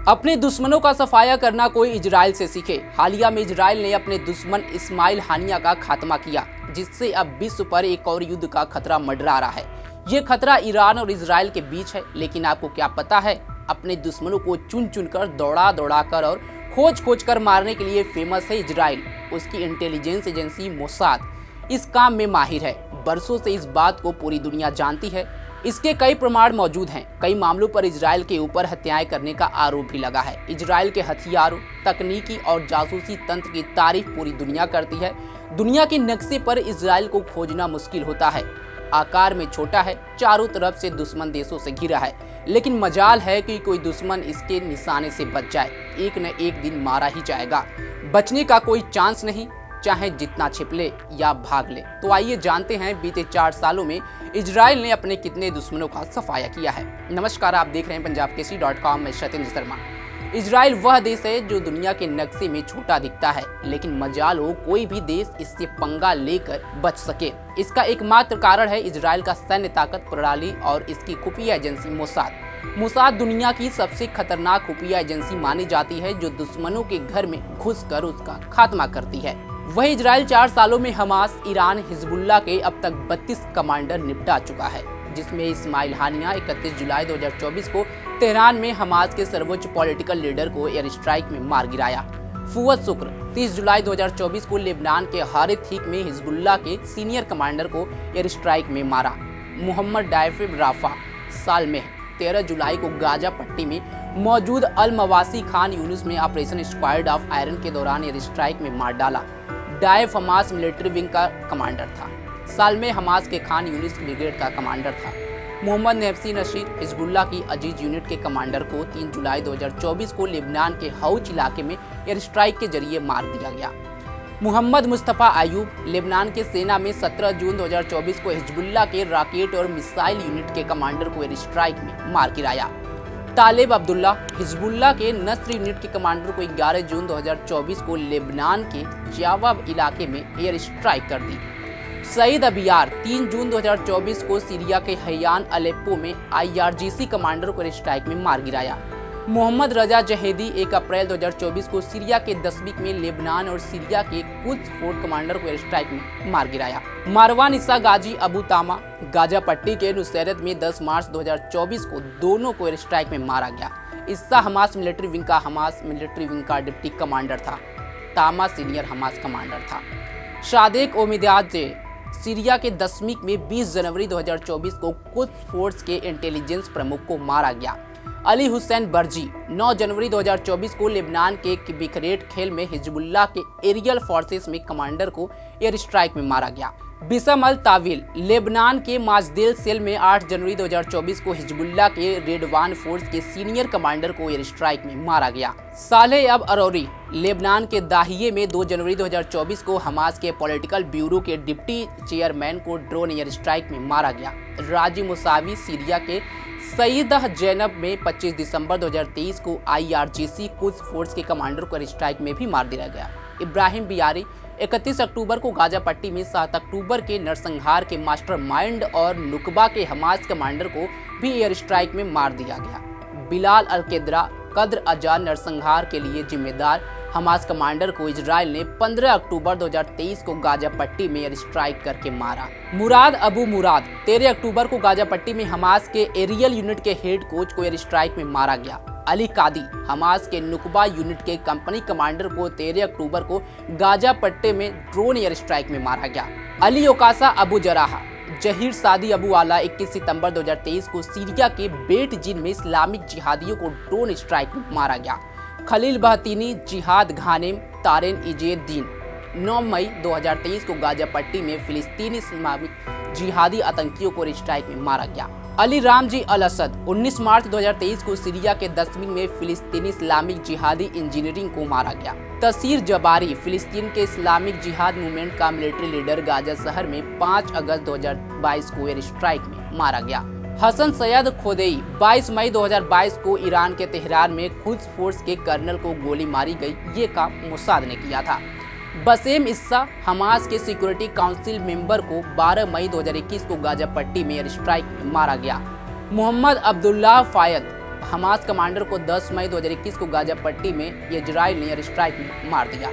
अपने दुश्मनों का सफाया करना कोई इजराइल से सीखे। हालिया में इजराइल ने अपने दुश्मन इस्माइल हानिया का खात्मा किया, जिससे अब विश्व पर एक और युद्ध का खतरा मंडरा रहा है। ये खतरा ईरान और इजराइल के बीच है। लेकिन आपको क्या पता है, अपने दुश्मनों को चुन चुन कर, दौड़ा दौड़ा कर और खोज खोज कर मारने के लिए फेमस है इजराइल। उसकी इंटेलिजेंस एजेंसी मोसाद इस काम में माहिर है। बरसों से इस बात को पूरी दुनिया जानती है। इसके कई प्रमाण मौजूद हैं। कई मामलों पर इजराइल के ऊपर हत्याएं करने का आरोप भी लगा है। इजराइल के हथियारों, तकनीकी और जासूसी तंत्र की तारीफ पूरी दुनिया करती है। दुनिया के नक्शे पर इजराइल को खोजना मुश्किल होता है। आकार में छोटा है, चारों तरफ से दुश्मन देशों से घिरा है, लेकिन मजाल है कि कोई दुश्मन इसके निशाने से बच जाए। एक न एक दिन मारा ही जाएगा, बचने का कोई चांस नहीं, चाहे जितना छिप ले या भाग ले। तो आइए जानते हैं बीते 4 सालों में इजराइल ने अपने कितने दुश्मनों का सफाया किया है। नमस्कार, आप देख रहे हैं पंजाबकेसरी.com में सत्येंद्र शर्मा। इजराइल वह देश है जो दुनिया के नक्शे में छोटा दिखता है, लेकिन मजाल हो कोई भी देश इससे पंगा लेकर बच सके। इसका एकमात्र कारण है इजराइल का सैन्य ताकत प्रणाली और इसकी खुफिया एजेंसी मोसाद। मोसाद दुनिया की सबसे खतरनाक खुफिया एजेंसी मानी जाती है, जो दुश्मनों के घर में घुसकर उसका खात्मा करती है। वही इजराइल 4 सालों में हमास, ईरान, हिजबुल्लाह के अब तक 32 कमांडर निपटा चुका है, जिसमें इस्माइल हानिया 31 जुलाई 2024 को तेहरान में हमास के सर्वोच्च पॉलिटिकल लीडर को एयर स्ट्राइक में मार गिराया। फुअद शुक्र 30 जुलाई 2024 को लेबनान के हारिथ में हिजबुल्लाह के सीनियर कमांडर को एयर स्ट्राइक में मारा। मोहम्मद डायफिब राफा साल में 13 जुलाई को गाजा पट्टी में मौजूद अल मवासी खान यूनिस में ऑपरेशन स्क्वाड ऑफ आयरन के दौरान एयर स्ट्राइक में मार डाला। डायफ हमास मिलिट्री विंग का कमांडर था। साल में हमास के खान यूनिस ब्रिगेड का कमांडर था। मोहम्मद नफसी नशीर हिजबुल्लाह की अजीज यूनिट के कमांडर को 3 जुलाई 2024 को लेबनान के हौज इलाके में एयर स्ट्राइक के जरिए मार दिया गया। मोहम्मद मुस्तफ़ा अयूब लेबनान के सेना में 17 जून 2024 को हिजबुल्लाह के रॉकेट और मिसाइल यूनिट के कमांडर को एयर स्ट्राइक में मार गिराया। तालिब अब्दुल्ला हिजबुल्लाह के नस्र यूनिट के कमांडर को 11 जून 2024 को लेबनान के जावाब इलाके में एयर स्ट्राइक कर दी। सईद अबियार 3 जून 2024 को सीरिया के हयान अलेप्पो में IRGC कमांडर को एयर स्ट्राइक में मार गिराया। मोहम्मद रजा जहेदी 1 अप्रैल 2024 को सीरिया के दशमिक में लेबनान और सीरिया के कुछ फोर्ट कमांडर को एयर स्ट्राइक में मार गिराया। मारवान इस्सा गाजी अबू तामा गाजा पट्टी के नुसैरत में 10 मार्च 2024 को दोनों को एयर स्ट्राइक में मारा गया। इस्सा हमास मिलिट्री विंग का डिप्टी कमांडर था। तामा सीनियर हमास कमांडर था। शादेक ओमिदाज सीरिया के दशमिक में 20 जनवरी 2024 को कुछ फोर्स के इंटेलिजेंस प्रमुख को मारा गया। अली हुसैन बर्जी 9 जनवरी 2024 को लेबनान के बिखरेट खेल में हिजबुल्लाह के एरियल फोर्सेस में कमांडर को एयर स्ट्राइक में मारा गया। बिसम अल ताविल लेबनान के माजदेल सेल में 8 जनवरी 2024 को हिजबुल्लाह के रेडवान फोर्स के सीनियर कमांडर को एयर स्ट्राइक में मारा गया। सालेह अब अरौरी लेबनान के दाहिये में 2 जनवरी 2024 को हमास के पॉलिटिकल ब्यूरो के डिप्टी चेयरमैन को ड्रोन एयर स्ट्राइक में मारा गया। राजी मुसावी सीरिया के सईद जैनब में 25 दिसंबर 2023 को IRGC कुछ फोर्स के कमांडर को एयर स्ट्राइक में भी मार दिया गया। इब्राहिम बियारी 31 अक्टूबर को गाजा पट्टी में 7 अक्टूबर के नरसंहार के मास्टरमाइंड और नुकबा के हमास कमांडर को भी एयर स्ट्राइक में मार दिया गया। बिलाल अल केद्रा कद्र अजा नरसंहार के लिए जिम्मेदार हमास कमांडर को इजराइल ने 15 अक्टूबर 2023 को गाजा पट्टी में एयर स्ट्राइक करके मारा। मुराद अबू मुराद 13 अक्टूबर को गाजा पट्टी में हमास के एरियल यूनिट के हेड कोच को एयर स्ट्राइक में मारा गया। अली कादी हमास के नुकबा यूनिट के कंपनी कमांडर को 13 अक्टूबर को गाजा पट्टी में ड्रोन एयर स्ट्राइक में मारा गया। अली ओकासा अबू जराहा जहीर सादी अबू आला 21 सितंबर 2023 को सीरिया के बेट जिन में इस्लामिक जिहादियों को ड्रोन स्ट्राइक में मारा गया। खलील बहतीनी जिहाद घानेम तारेन इजेद्दीन 9 मई 2023 को गाजा पट्टी में फिलिस्तीनी इस्लामिक जिहादी आतंकियों को एयर स्ट्राइक में मारा गया। अली रामजी अल असद 19 मार्च 2023 को सीरिया के दशमिक में फिलिस्तीनी इस्लामिक जिहादी इंजीनियरिंग को मारा गया। तसीर जबारी फिलिस्तीन के इस्लामिक जिहाद मूवमेंट का मिलिट्री लीडर गाजा शहर में 5 अगस्त 2022 को एयर स्ट्राइक में मारा गया। हसन सैयद खोदेई 22 मई 2022 को ईरान के तेहरान में खुद फोर्स के कर्नल को गोली मारी गई। ये काम मोसाद ने किया था। बसेम इस्सा हमास के सिक्योरिटी काउंसिल मेंबर को 12 मई 2021 को गाजा पट्टी में एयर स्ट्राइक में मारा गया। मोहम्मद अब्दुल्लाह फायद हमास कमांडर को 10 मई 2021 को गाजा पट्टी में इजराइल ने एयर स्ट्राइक में मार दिया।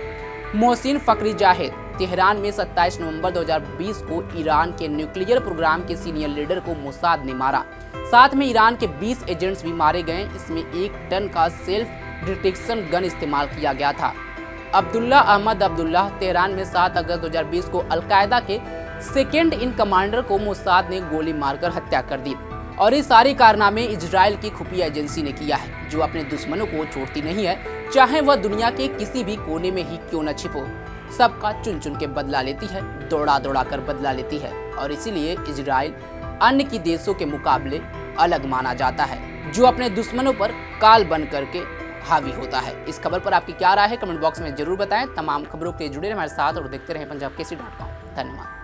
मोहसिन फखरीजादेह तेहरान में 27 नवंबर 2020 को ईरान के न्यूक्लियर प्रोग्राम के सीनियर लीडर को मोसाद ने मारा। साथ में ईरान के 20 एजेंट्स भी मारे गए। इसमें 1 टन का सेल्फ डिटेक्शन गन इस्तेमाल किया गया था। अब्दुल्ला अहमद अब्दुल्ला तेहरान में 7 अगस्त 2020 को अलकायदा के सेकेंड इन कमांडर को मोसाद ने गोली मारकर हत्या कर दी। और ये सारे कारनामे इजराइल की खुफिया एजेंसी ने किया है, जो अपने दुश्मनों को छोड़ती नहीं है, चाहे वह दुनिया के किसी भी कोने में ही क्यों न छिपो। सबका चुन चुन के बदला लेती है, दौड़ा दौड़ा कर बदला लेती है। और इसीलिए इजराइल अन्य की देशों के मुकाबले अलग माना जाता है, जो अपने दुश्मनों पर काल बन करके हावी होता है। इस खबर पर आपकी क्या राय है, कमेंट बॉक्स में जरूर बताएं। तमाम खबरों के लिए जुड़े रहें हमारे साथ और देखते रहें पंजाब केसरी.com। धन्यवाद।